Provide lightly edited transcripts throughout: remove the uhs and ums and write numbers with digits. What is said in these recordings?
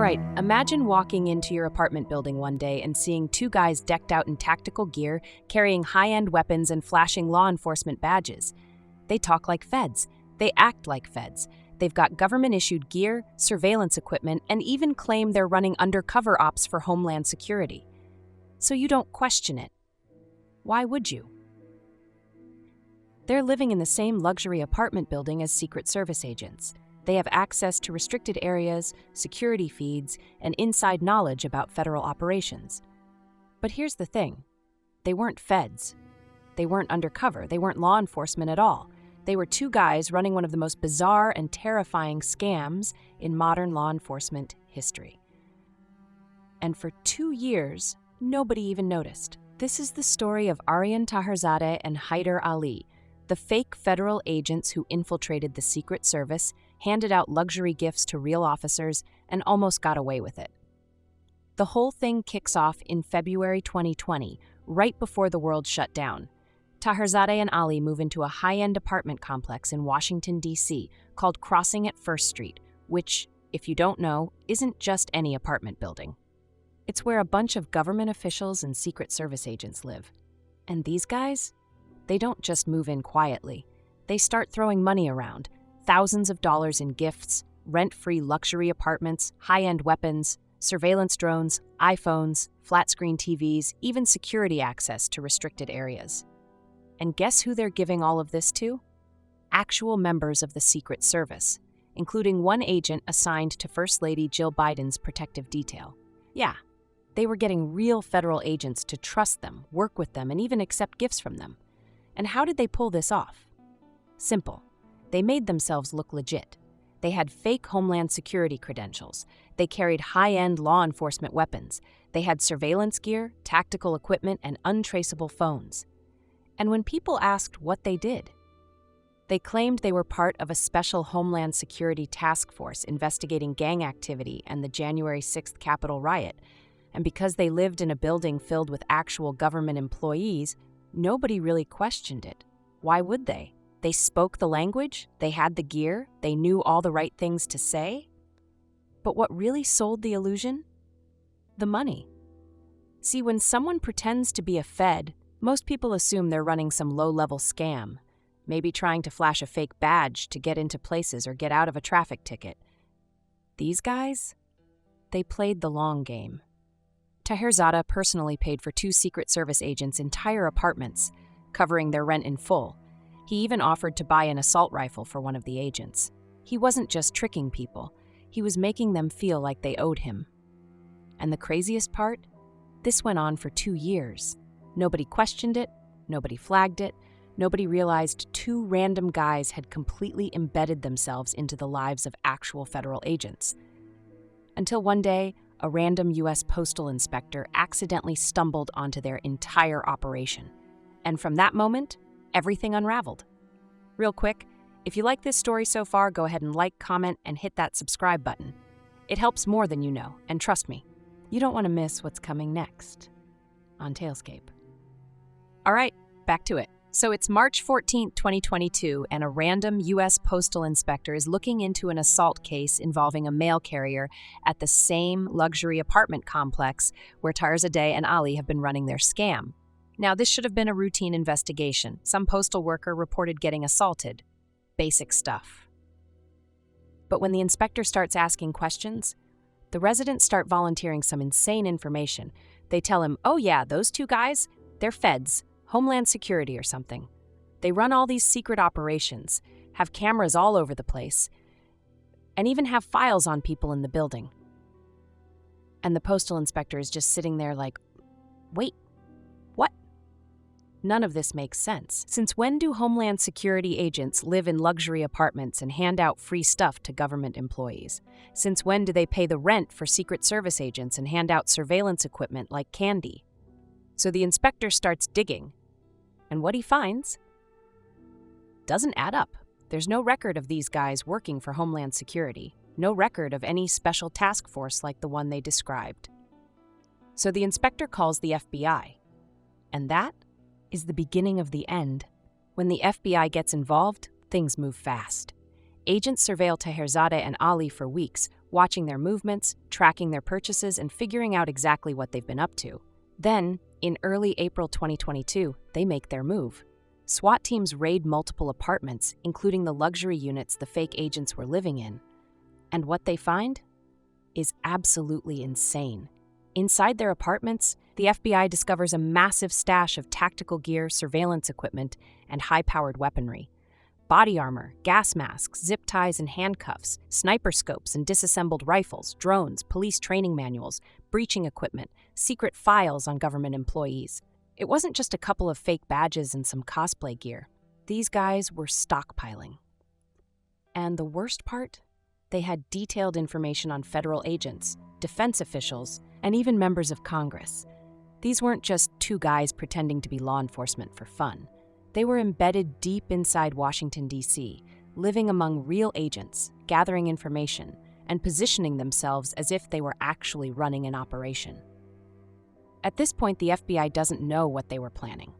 right, imagine walking into your apartment building one day and seeing two guys decked out in tactical gear, carrying high-end weapons and flashing law enforcement badges. They talk like feds. They act like feds. They've got government-issued gear, surveillance equipment, and even claim they're running undercover ops for Homeland Security. So you don't question it. Why would you? They're living in the same luxury apartment building as Secret Service agents. They have access to restricted areas, security feeds, and inside knowledge about federal operations. But here's the thing. They weren't feds. They weren't undercover. They weren't law enforcement at all. They were two guys running one of the most bizarre and terrifying scams in modern law enforcement history. And for 2 years, nobody even noticed. This is the story of Arian Taherzadeh and Haider Ali, the fake federal agents who infiltrated the Secret Service, handed out luxury gifts to real officers, and almost got away with it. The whole thing kicks off in February 2020, right before the world shut down. Taherzadeh and Ali move into a high-end apartment complex in Washington, D.C., called Crossing at First Street, which, if you don't know, isn't just any apartment building. It's where a bunch of government officials and Secret Service agents live. And these guys? They don't just move in quietly. They start throwing money around, thousands of dollars in gifts, rent-free luxury apartments, high-end weapons, surveillance drones, iPhones, flat-screen TVs, even security access to restricted areas. And guess who they're giving all of this to? Actual members of the Secret Service, including one agent assigned to First Lady Jill Biden's protective detail. Yeah, they were getting real federal agents to trust them, work with them, and even accept gifts from them. And how did they pull this off? Simple. They made themselves look legit. They had fake Homeland Security credentials. They carried high-end law enforcement weapons. They had surveillance gear, tactical equipment, and untraceable phones. And when people asked what they did, they claimed they were part of a special Homeland Security task force investigating gang activity and the January 6th Capitol riot. And because they lived in a building filled with actual government employees, nobody really questioned it. Why would they? They spoke the language, they had the gear, they knew all the right things to say. But what really sold the illusion? The money. See, when someone pretends to be a Fed, most people assume they're running some low-level scam, maybe trying to flash a fake badge to get into places or get out of a traffic ticket. These guys? They played the long game. Taherzadeh personally paid for 2 Secret Service agents' entire apartments, covering their rent in full. He even offered to buy an assault rifle for one of the agents. He wasn't just tricking people, he was making them feel like they owed him. And the craziest part? This went on for 2 years. Nobody questioned it, nobody flagged it, nobody realized 2 random guys had completely embedded themselves into the lives of actual federal agents. Until one day, a random U.S. postal inspector accidentally stumbled onto their entire operation. And from that moment, everything unraveled. Real quick, if you like this story so far, go ahead and like, comment, and hit that subscribe button. It helps more than you know, and trust me, you don't want to miss what's coming next on Tailscape. All right, back to it. So it's March 14, 2022, and a random U.S. postal inspector is looking into an assault case involving a mail carrier at the same luxury apartment complex where Taherzadeh and Ali have been running their scam. Now, this should have been a routine investigation. Some postal worker reported getting assaulted. Basic stuff. But when the inspector starts asking questions, the residents start volunteering some insane information. They tell him, oh yeah, those 2 guys, they're feds, Homeland Security or something. They run all these secret operations, have cameras all over the place, and even have files on people in the building. And the postal inspector is just sitting there like, wait, what? None of this makes sense. Since when do Homeland Security agents live in luxury apartments and hand out free stuff to government employees? Since when do they pay the rent for Secret Service agents and hand out surveillance equipment like candy? So the inspector starts digging, and what he finds doesn't add up. There's no record of these guys working for Homeland Security, no record of any special task force like the one they described. So the inspector calls the FBI, and that is the beginning of the end. When the FBI gets involved, things move fast. Agents surveil Taherzadeh and Ali for weeks, watching their movements, tracking their purchases, and figuring out exactly what they've been up to. Then, in early April 2022, they make their move. SWAT teams raid multiple apartments, including the luxury units the fake agents were living in. And what they find is absolutely insane. Inside their apartments, the FBI discovers a massive stash of tactical gear, surveillance equipment, and high-powered weaponry. Body armor, gas masks, zip ties and handcuffs, sniper scopes and disassembled rifles, drones, police training manuals, breaching equipment, secret files on government employees. It wasn't just a couple of fake badges and some cosplay gear. These guys were stockpiling. And the worst part? They had detailed information on federal agents, defense officials, and even members of Congress. These weren't just two guys pretending to be law enforcement for fun. They were embedded deep inside Washington, D.C., living among real agents, gathering information, and positioning themselves as if they were actually running an operation. At this point, the FBI doesn't know what they were planning.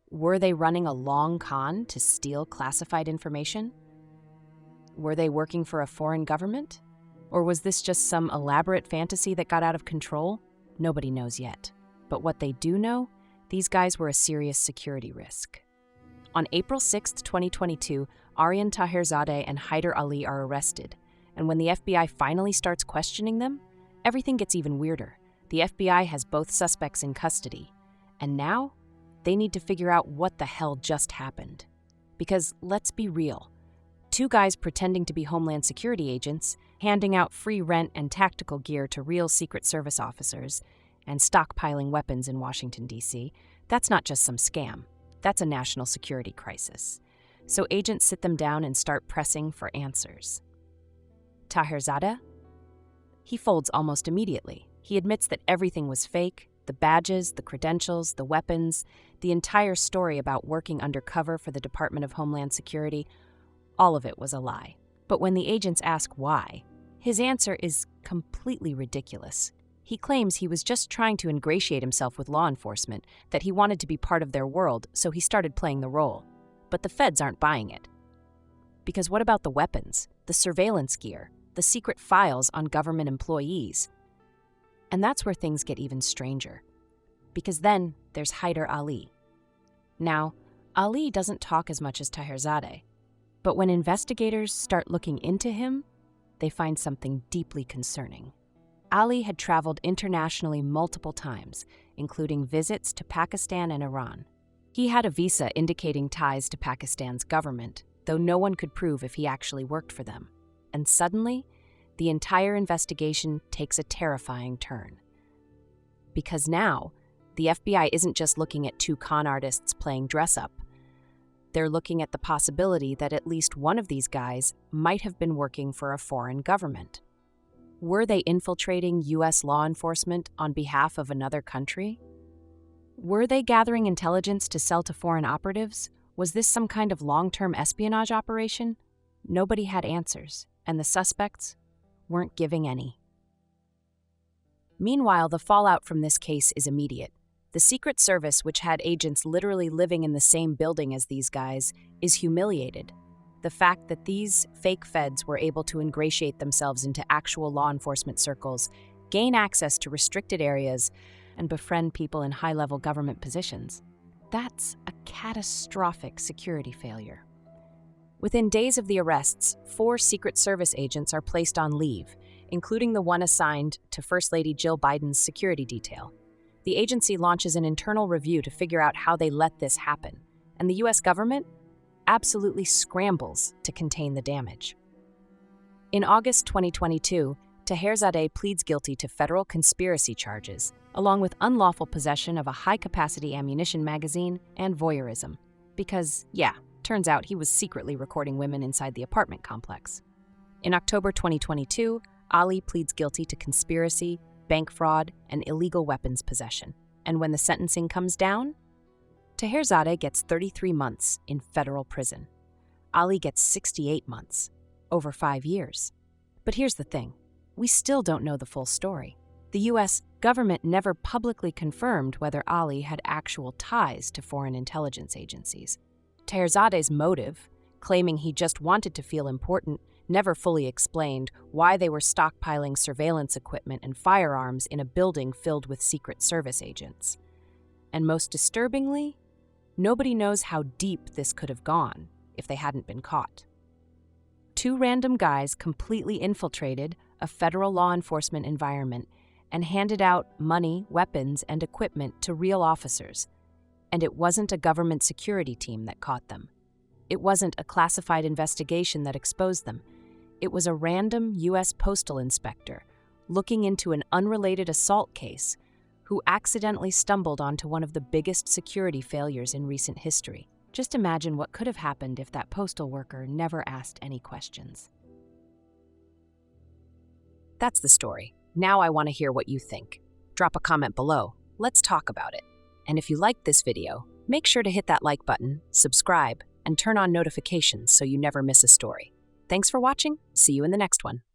Were they running a long con to steal classified information? Were they working for a foreign government? Or was this just some elaborate fantasy that got out of control? Nobody knows yet. But what they do know, these guys were a serious security risk. On April 6, 2022, Arian, Taherzadeh, and Haider Ali are arrested. And when the FBI finally starts questioning them, everything gets even weirder. The FBI has both suspects in custody. And now, they need to figure out what the hell just happened. Because let's be real. Two guys pretending to be Homeland Security agents, handing out free rent and tactical gear to real Secret Service officers, and stockpiling weapons in Washington, D.C., that's not just some scam. That's a national security crisis. So agents sit them down and start pressing for answers. Taherzadeh? He folds almost immediately. He admits that everything was fake, the badges, the credentials, the weapons, the entire story about working undercover for the Department of Homeland Security. All of it was a lie. But when the agents ask why, his answer is completely ridiculous. He claims he was just trying to ingratiate himself with law enforcement, that he wanted to be part of their world, so he started playing the role. But the feds aren't buying it. Because what about the weapons, the surveillance gear, the secret files on government employees? And that's where things get even stranger. Because then there's Haider Ali. Now, Ali doesn't talk as much as Taherzadeh. But when investigators start looking into him, they find something deeply concerning. Ali had traveled internationally multiple times, including visits to Pakistan and Iran. He had a visa indicating ties to Pakistan's government, though no one could prove if he actually worked for them. And suddenly, the entire investigation takes a terrifying turn. Because now, the FBI isn't just looking at two con artists playing dress-up. They're looking at the possibility that at least one of these guys might have been working for a foreign government. Were they infiltrating U.S. law enforcement on behalf of another country? Were they gathering intelligence to sell to foreign operatives? Was this some kind of long-term espionage operation? Nobody had answers, and the suspects weren't giving any. Meanwhile, the fallout from this case is immediate. The Secret Service, which had agents literally living in the same building as these guys, is humiliated. The fact that these fake feds were able to ingratiate themselves into actual law enforcement circles, gain access to restricted areas, and befriend people in high-level government positions, that's a catastrophic security failure. Within days of the arrests, 4 Secret Service agents are placed on leave, including the one assigned to First Lady Jill Biden's security detail. The agency launches an internal review to figure out how they let this happen, and the U.S. government absolutely scrambles to contain the damage. In August 2022, Taherzadeh pleads guilty to federal conspiracy charges, along with unlawful possession of a high-capacity ammunition magazine and voyeurism. Because, turns out he was secretly recording women inside the apartment complex. In October 2022, Ali pleads guilty to conspiracy, bank fraud, and illegal weapons possession. And when the sentencing comes down, Taherzadeh gets 33 months in federal prison. Ali gets 68 months, over 5 years. But here's the thing. We still don't know the full story. The U.S. government never publicly confirmed whether Ali had actual ties to foreign intelligence agencies. Taherzadeh's motive, claiming he just wanted to feel important, never fully explained why they were stockpiling surveillance equipment and firearms in a building filled with Secret Service agents. And most disturbingly, nobody knows how deep this could have gone if they hadn't been caught. Two random guys completely infiltrated a federal law enforcement environment and handed out money, weapons, and equipment to real officers. And it wasn't a government security team that caught them. It wasn't a classified investigation that exposed them. It was a random U.S. postal inspector looking into an unrelated assault case who accidentally stumbled onto one of the biggest security failures in recent history. Just imagine what could have happened if that postal worker never asked any questions. That's the story. Now I want to hear what you think. Drop a comment below. Let's talk about it. And if you liked this video, make sure to hit that like button, subscribe, and turn on notifications so you never miss a story. Thanks for watching. See you in the next one.